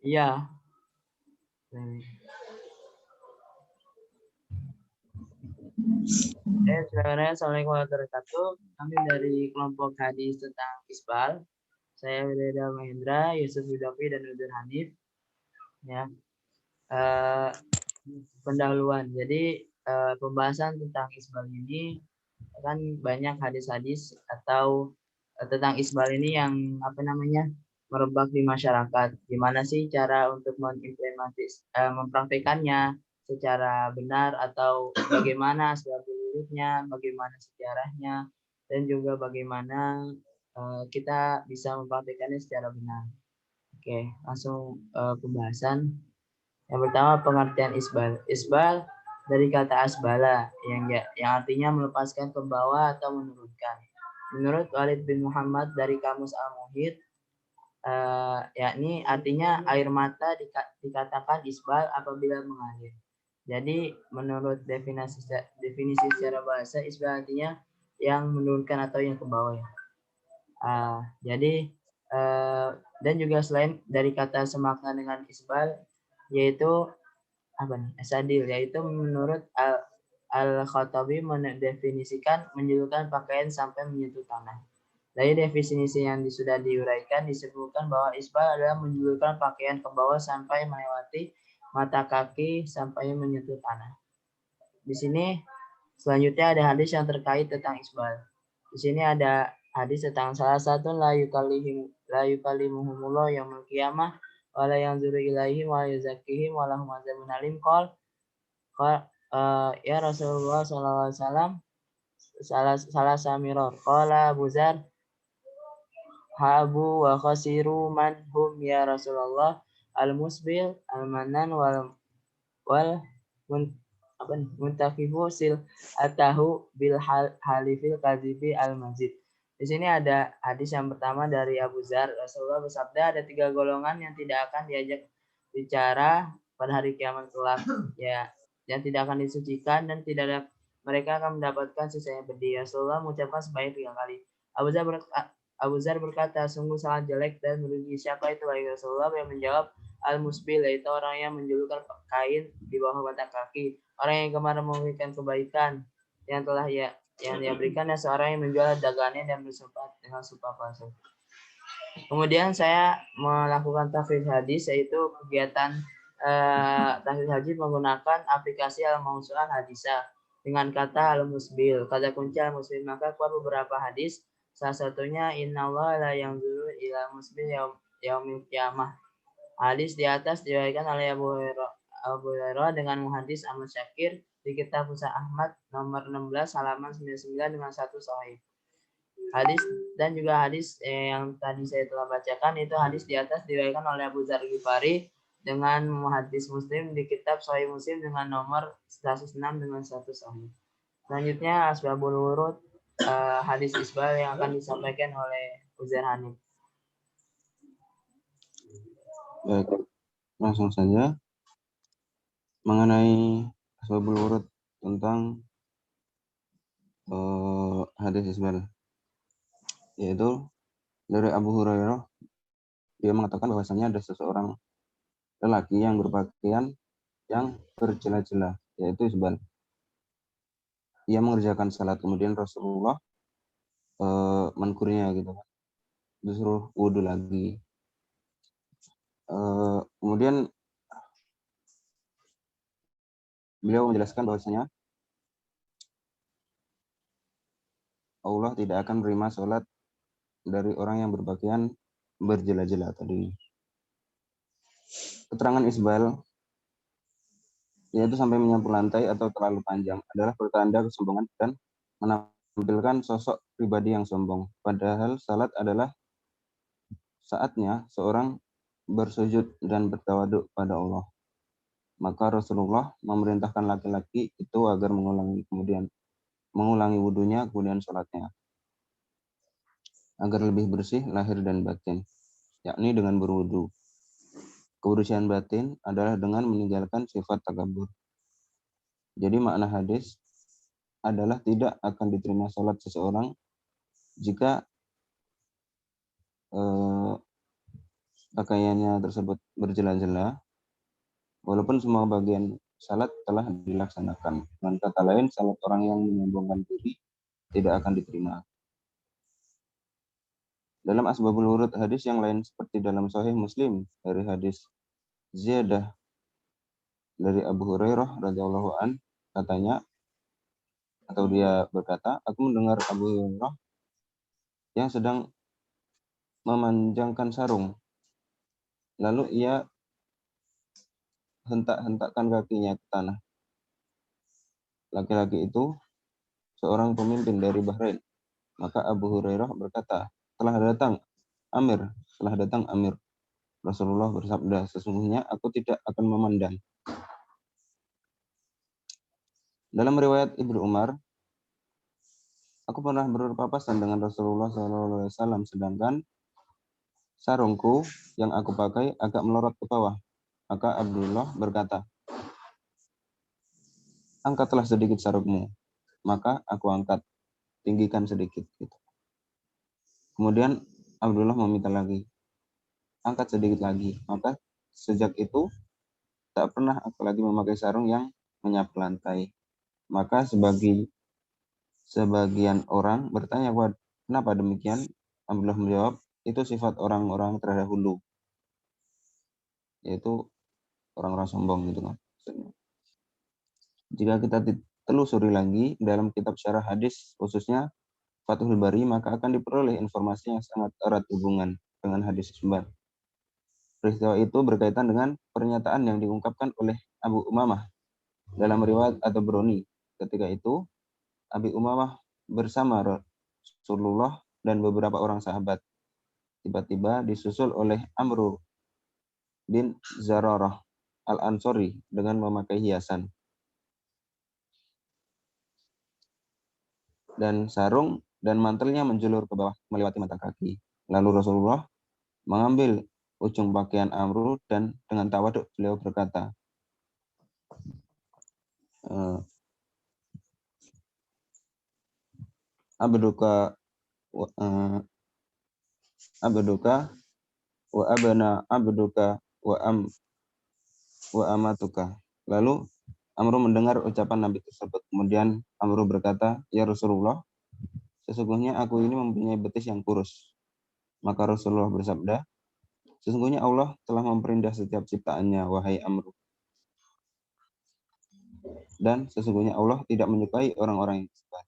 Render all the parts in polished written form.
Iya. Assalamualaikum warahmatullahi wabarakatuh. Kami dari kelompok hadis tentang Isbal. Saya Widya Mahendra, Yusuf Widofi, dan Udur Hanif. Ya. Pendahuluan. Jadi pembahasan tentang Isbal ini kan banyak hadis-hadis atau tentang Isbal ini yang merebak di masyarakat. Gimana sih cara untuk mempraktekannya secara benar, atau bagaimana asbabulurutnya, bagaimana sejarahnya, dan juga bagaimana kita bisa mempraktekannya secara benar. Oke, langsung pembahasan. Yang pertama, pengertian isbal. Isbal dari kata asbala yang artinya melepaskan ke bawah atau menurunkan. Menurut Walid bin Muhammad dari Kamus Al-Muhit, yakni artinya air mata dikatakan isbal apabila mengalir. Jadi menurut definisi secara bahasa, isbal artinya yang menurunkan atau yang ke bawah ya. Dan juga selain dari kata semakna dengan isbal, yaitu asadil, yaitu menurut Al-Khattabi mendefinisikan menjulurkan pakaian sampai menyentuh tanah. Dari definisi yang sudah diuraikan disebutkan bahwa isbal adalah menjulurkan pakaian ke bawah sampai melewati mata kaki sampai menyentuh tanah. Di sini selanjutnya ada hadis yang terkait tentang isbal. Di sini ada hadis tentang salah satu la yukallimuhumullah yaumil qiyamah wala yanzuru ilaihim wa yuzakkihim wa lahum adzabun alim. Ya Rasulullah sallallahu alaihi wasallam salah samiror. Qala Abu Dzar habu wa khasiru man hum ya Rasulullah al-musbil al-manan wal muntakifu sil atahu bil halifil kadzibi al-mazid. Di sini ada hadis yang pertama dari Abu Dzar. Rasulullah bersabda, ada 3 golongan yang tidak akan diajak bicara pada hari kiamat kelak, ya, yang tidak akan disucikan dan tidak ada, mereka akan mendapatkan sisanya pedih. Rasulullah mengucapkan sebanyak 3 kali. Abu Dzar berkata, sungguh sangat jelek dan merugi. Siapa itu wahai Rasulullah? Yang menjawab, al-musbil, yaitu orang yang menjulurkan kain di bawah mata kaki, orang yang gemar memberikan kebaikan yang telah yang dia berikan, dan seorang yang menjual dagangannya dan bersumpah dengan sumpah palsu. Kemudian saya melakukan tahfidz hadis, yaitu kegiatan tahfidz hadis menggunakan aplikasi Al-Mausu'ah Hadisah dengan kata al-musbil, kata kunci al-musbil. Maka keluar beberapa hadis, salah satunya innallaha la yanzuru ila musbil yaumil qiyamah. Hadis di atas diriwayatkan oleh Abu Hurairah dengan muhadis Ahmad Syakir di kitab Musa Ahmad nomor 16 halaman 99 dengan satu sahih. Hadis dan juga hadis yang tadi saya telah bacakan, itu hadis di atas diriwayatkan oleh Abu Dzar Ghifari dengan muhadis Muslim di kitab Sahih Muslim dengan nomor 106 dengan satu sahih. Selanjutnya asbabul wurud, hadis isbal yang akan disampaikan oleh Uzair Hanif. Baik, langsung saja mengenai asbabul wurud tentang hadis isbal, yaitu dari Abu Hurairah. Dia mengatakan bahwasanya ada seseorang lelaki yang berpakaian yang berjela-jela, yaitu isbal. Ia mengerjakan salat, kemudian Rasulullah menegurnya gitu kan, disuruh wudhu lagi. Kemudian beliau menjelaskan bahwasanya Allah tidak akan menerima sholat dari orang yang berpakaian berjela-jela tadi. Keterangan isbal, yaitu sampai menyapu lantai atau terlalu panjang, adalah pertanda kesombongan dan menampilkan sosok pribadi yang sombong. Padahal salat adalah saatnya seorang bersujud dan bertawaduk pada Allah. Maka Rasulullah memerintahkan laki-laki itu agar mengulangi wudhunya, kemudian sholatnya, agar lebih bersih lahir dan batin, yakni dengan berwudhu. Kebersihan batin adalah dengan meninggalkan sifat takabur. Jadi makna hadis adalah tidak akan diterima sholat seseorang jika pakaiannya tersebut berjela-jela, walaupun semua bagian salat telah dilaksanakan. Dengan kata lain, salat orang yang menyombongkan diri tidak akan diterima. Dalam asbabul wurud hadis yang lain seperti dalam Sahih Muslim dari hadis Ziyadah dari Abu Hurairah radhiyallahu an, katanya atau dia berkata, aku mendengar Abu Hurairah yang sedang memanjangkan sarung. Lalu ia hentak-hentakkan kakinya ke tanah. Laki-laki itu seorang pemimpin dari Bahrain. Maka Abu Hurairah berkata, telah datang Amir. Rasulullah bersabda, sesungguhnya aku tidak akan memandang. Dalam riwayat Ibnu Umar, aku pernah berpapasan dengan Rasulullah SAW, sedangkan sarungku yang aku pakai agak melorot ke bawah. Maka Abdullah berkata, angkatlah sedikit sarungmu. Maka aku angkat, tinggikan sedikit. Gitu. Kemudian Abdullah meminta lagi, angkat sedikit lagi. Maka sejak itu tak pernah aku lagi memakai sarung yang menyapu lantai. Maka sebagian orang bertanya, kenapa demikian? Abdullah menjawab, itu sifat orang-orang terdahulu, yaitu orang-orang sombong gitu kan. Jika kita telusuri lagi dalam kitab syarah hadis, khususnya Fathul Bari, maka akan diperoleh informasi yang sangat erat hubungan dengan hadis tersebut. Peristiwa itu berkaitan dengan pernyataan yang diungkapkan oleh Abu Umamah dalam riwayat At-Tabrani. Ketika itu, Abu Umamah bersama Rasulullah dan beberapa orang sahabat. Tiba-tiba disusul oleh Amr bin Zararah Al-Ansori dengan memakai hiasan. Dan sarung dan mantelnya menjulur ke bawah melewati mata kaki. Lalu Rasulullah mengambil ujung pakaian Amr dan dengan tawaduk beliau berkata, Abduka wa abana abduka wa amatuka. Lalu Amr mendengar ucapan Nabi tersebut. Kemudian Amr berkata, ya Rasulullah, sesungguhnya aku ini mempunyai betis yang kurus. Maka Rasulullah bersabda, sesungguhnya Allah telah memperindah setiap ciptaannya, wahai Amr. Dan sesungguhnya Allah tidak menyukai orang-orang yang sabar.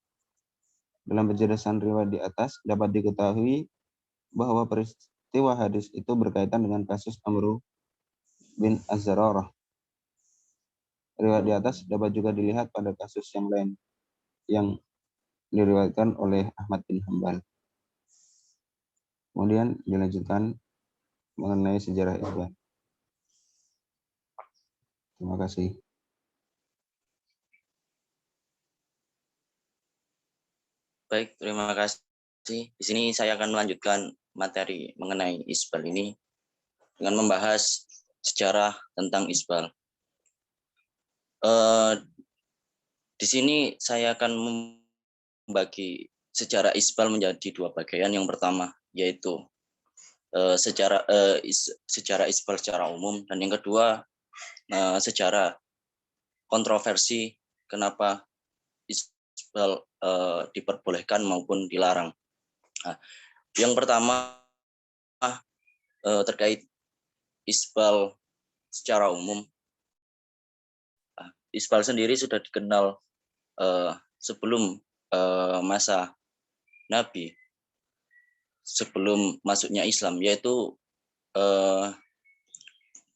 Dalam penjelasan riwayat di atas, dapat diketahui bahwa peristiwa hadis itu berkaitan dengan kasus Amr bin Az-Zararah. Riwayat di atas dapat juga dilihat pada kasus yang lain yang diriwayatkan oleh Ahmad bin Hanbal. Kemudian dilanjutkan mengenai sejarah isbal. Terima kasih. Baik, terima kasih. Di sini saya akan melanjutkan materi mengenai isbal ini dengan membahas sejarah tentang isbal. Di sini saya akan membagi sejarah isbal menjadi dua bagian. Yang pertama yaitu sejarah isbal secara umum, dan yang kedua sejarah kontroversi kenapa isbal diperbolehkan maupun dilarang. Nah, yang pertama terkait isbal secara umum. Isbal sendiri sudah dikenal sebelum masa Nabi, sebelum masuknya Islam, yaitu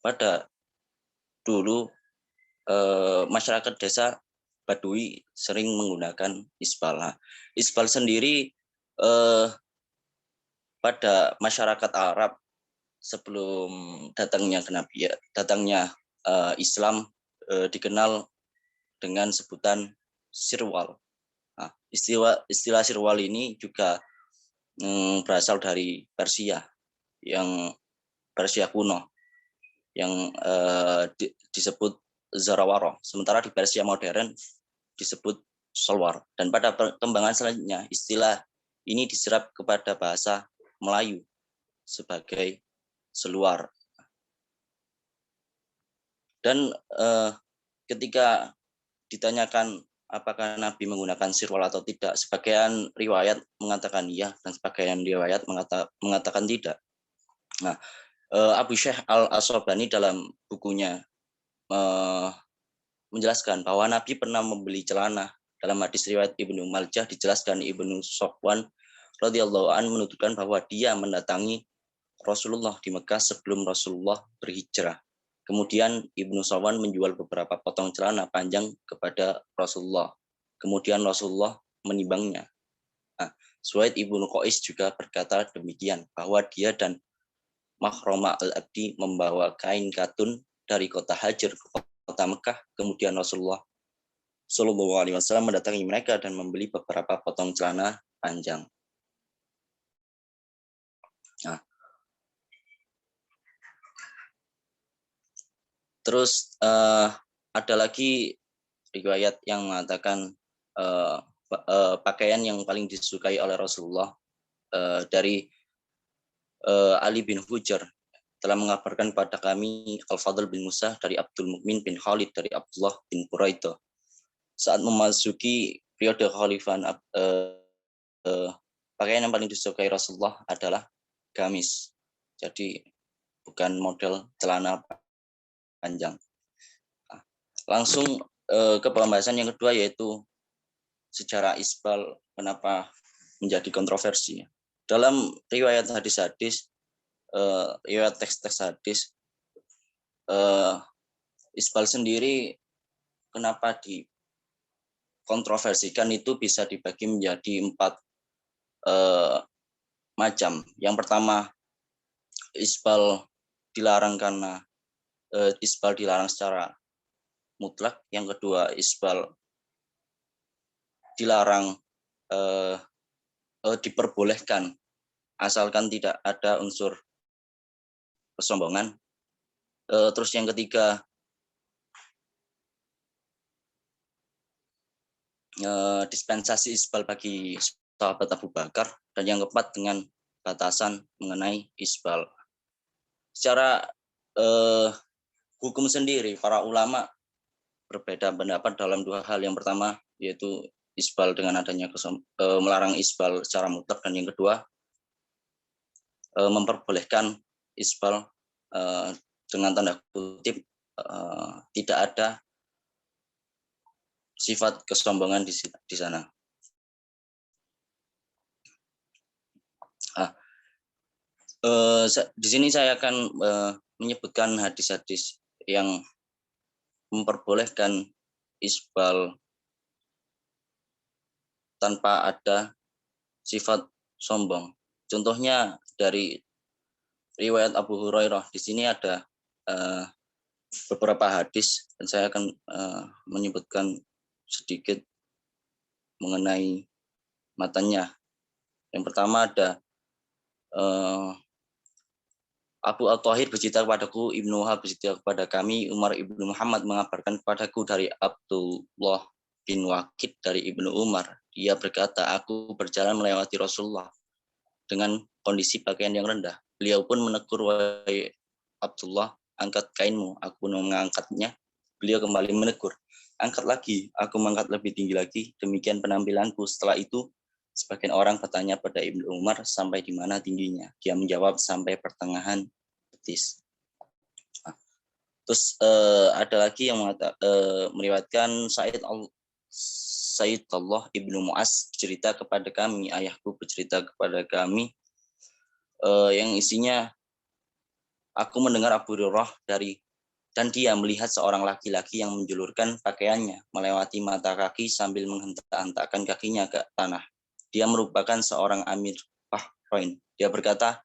pada dulu masyarakat desa Badui sering menggunakan isbal. Nah, isbal sendiri pada masyarakat Arab sebelum datangnya Islam dikenal dengan sebutan sirwal. Nah, istilah sirwal ini juga berasal dari Persia kuno yang disebut Zarawaro. Sementara di Persia modern disebut Solwar. Dan pada perkembangan selanjutnya istilah ini diserap kepada bahasa Melayu sebagai seluar. Dan ketika ditanyakan apakah Nabi menggunakan sirwal atau tidak, sebagian riwayat mengatakan iya dan sebagian riwayat mengatakan tidak. Nah, Abu Syekh Al-Asobani dalam bukunya menjelaskan bahwa Nabi pernah membeli celana. Dalam hadis riwayat Ibnu Maljah dijelaskan Ibnu Sofwan radhiyallahu an menuturkan bahwa dia mendatangi Rasulullah di Mekah sebelum Rasulullah berhijrah. Kemudian Ibnu Sofwan menjual beberapa potong celana panjang kepada Rasulullah. Kemudian Rasulullah menimbangnya. Nah, Suhaid Ibnu Qais juga berkata demikian, bahwa dia dan Makhrama al-Abdi membawa kain katun dari kota Hajar ke kota Mekah. Kemudian Rasulullah Shallallahu Alaihi Wasallam mendatangi mereka dan membeli beberapa potong celana panjang. Nah, terus ada lagi riwayat yang mengatakan pakaian yang paling disukai oleh Rasulullah dari Ali bin Hujar telah mengabarkan kepada kami Al-Fadl bin Musa dari Abdul Mukmin bin Khalid dari Abdullah bin Buraidah. Saat memasuki periode khalifan, pakaian yang paling disukai Rasulullah adalah gamis. Jadi bukan model celana panjang. Langsung ke pembahasan yang kedua, yaitu sejarah isbal kenapa menjadi kontroversi. Dalam riwayat hadis-hadis, riwayat teks-teks hadis, isbal sendiri kenapa dikontroversikan itu bisa dibagi menjadi 4 macam. Yang pertama, isbal dilarang karena isbal dilarang secara mutlak. Yang kedua, isbal dilarang diperbolehkan asalkan tidak ada unsur kesombongan. Terus yang ketiga, dispensasi isbal bagi sahabat Abu Bakar. Dan yang keempat, dengan batasan mengenai isbal. Secara hukum sendiri, para ulama berbeda pendapat dalam 2 hal. Yang pertama yaitu isbal dengan adanya melarang isbal secara mutlak, dan yang kedua memperbolehkan isbal dengan tanda kutip tidak ada sifat kesombongan di sana. Di sini saya akan menyebutkan hadis-hadis yang memperbolehkan isbal tanpa ada sifat sombong. Contohnya dari riwayat Abu Hurairah. Di sini ada beberapa hadis dan saya akan menyebutkan sedikit mengenai matanya. Yang pertama ada Abu At-Thahir bercerita kepadaku, Ibnu Wahab bercerita kepada kami, Umar ibnu Muhammad mengabarkan kepadaku dari Abdullah bin Waqid dari Ibnu Umar. Dia berkata, aku berjalan melewati Rasulullah dengan kondisi pakaian yang rendah. Beliau pun menegur, wahai Abdullah, angkat kainmu. Aku mengangkatnya. Beliau kembali menegur, angkat lagi. Aku mengangkat lebih tinggi lagi. Demikian penampilanku. Setelah itu, sebagian orang bertanya pada Ibnu Umar, sampai di mana tingginya? Dia menjawab, sampai pertengahan betis. Terus ada lagi yang meriwayatkan Said Allah Ibnu Mu'az bercerita kepada kami, ayahku bercerita kepada kami, yang isinya, aku mendengar Abu Hurairah dan dia melihat seorang laki-laki yang menjulurkan pakaiannya melewati mata kaki sambil menghentak-hentakkan kakinya ke tanah. Dia merupakan seorang Amir Bahrain. Dia berkata,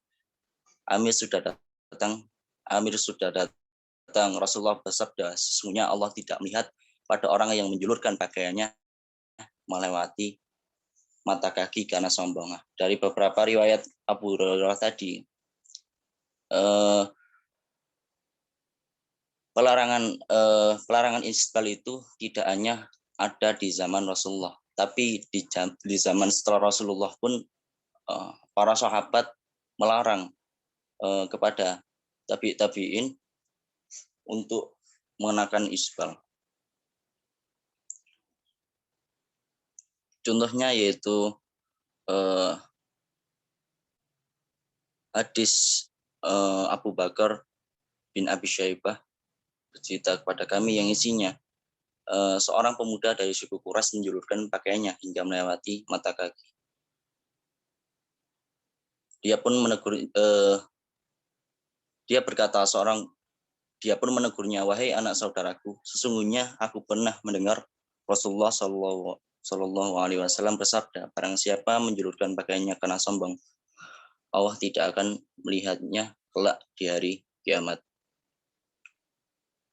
Amir sudah datang. Rasulullah bersabda, sesungguhnya Allah tidak melihat pada orang yang menjulurkan pakaiannya melewati mata kaki karena sombong. Dari beberapa riwayat Abu Hurairah tadi, pelarangan isbal itu tidak hanya ada di zaman Rasulullah, tapi di zaman setelah Rasulullah pun para sahabat melarang kepada tabi'in untuk mengenakan isbal. Contohnya yaitu hadis Abu Bakar bin Abi Syaibah bercerita kepada kami yang isinya seorang pemuda dari suku Quraisy menjulurkan pakaiannya hingga melewati mata kaki. Dia pun menegurnya, wahai anak saudaraku, sesungguhnya aku pernah mendengar Rasulullah Shallallahu Alaihi Wasallam bersabda, barang siapa menjulurkan pakaiannya karena sombong, Allah tidak akan melihatnya kelak di hari kiamat.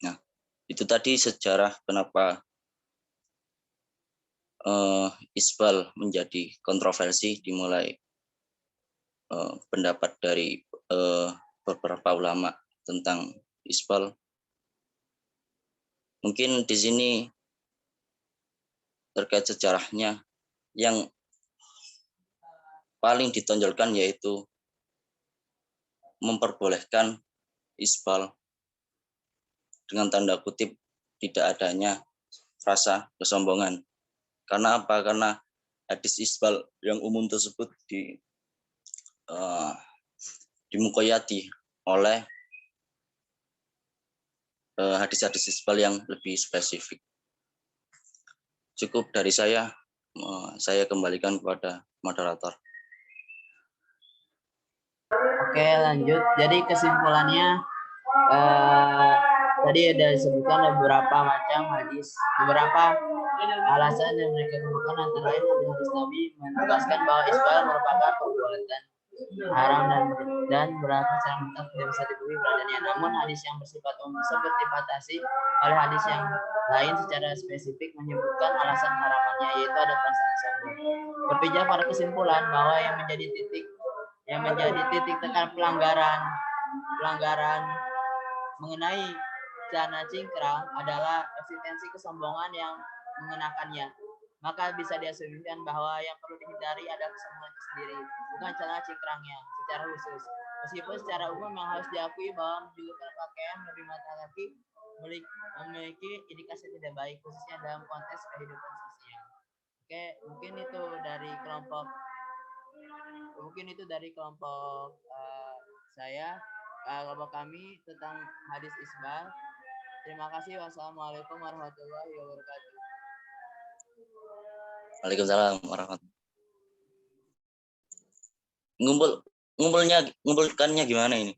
Nah, itu tadi sejarah kenapa isbal menjadi kontroversi, dimulai pendapat dari beberapa ulama tentang isbal. Mungkin di sini terkait sejarahnya yang paling ditonjolkan yaitu memperbolehkan isbal dengan tanda kutip tidak adanya rasa kesombongan. Karena apa? Karena hadis isbal yang umum tersebut dimukoyati oleh hadis-hadis isbal yang lebih spesifik. Cukup dari saya kembalikan kepada moderator. Oke, lanjut. Jadi kesimpulannya tadi ada disebutkan beberapa macam hadis, beberapa alasan yang mereka kemukakan, antara lain hadis Nabi menegaskan bahwa isbal merupakan perbuatan haram dan berarti secara mutlak tidak bisa dipenuhi beradanya. Namun hadis yang bersifat umum tersebut dibatasi oleh hadis yang lain secara spesifik menyebutkan alasan haramannya, yaitu ada perasaan sombong. Berpijak pada kesimpulan bahwa yang menjadi titik tekan pelanggaran mengenai celana cingkrang adalah eksistensi kesombongan yang mengenakannya. Maka bisa diasumsikan bahwa yang perlu dihindari adalah kesombongan itu sendiri, bukan celana cingkrangnya secara khusus. Meskipun secara umum yang harus diakui bahwa menjulurkan pakaian lebih mata kaki memiliki indikasi tidak baik, khususnya dalam konteks kehidupan sosial. Oke, mungkin itu dari kelompok saya, kelompok kami tentang hadis isbal. Terima kasih. Wassalamualaikum warahmatullahi wabarakatuh. Waalaikumsalam warahmatullahi wabarakatuh. Ngumpulkannya gimana ini?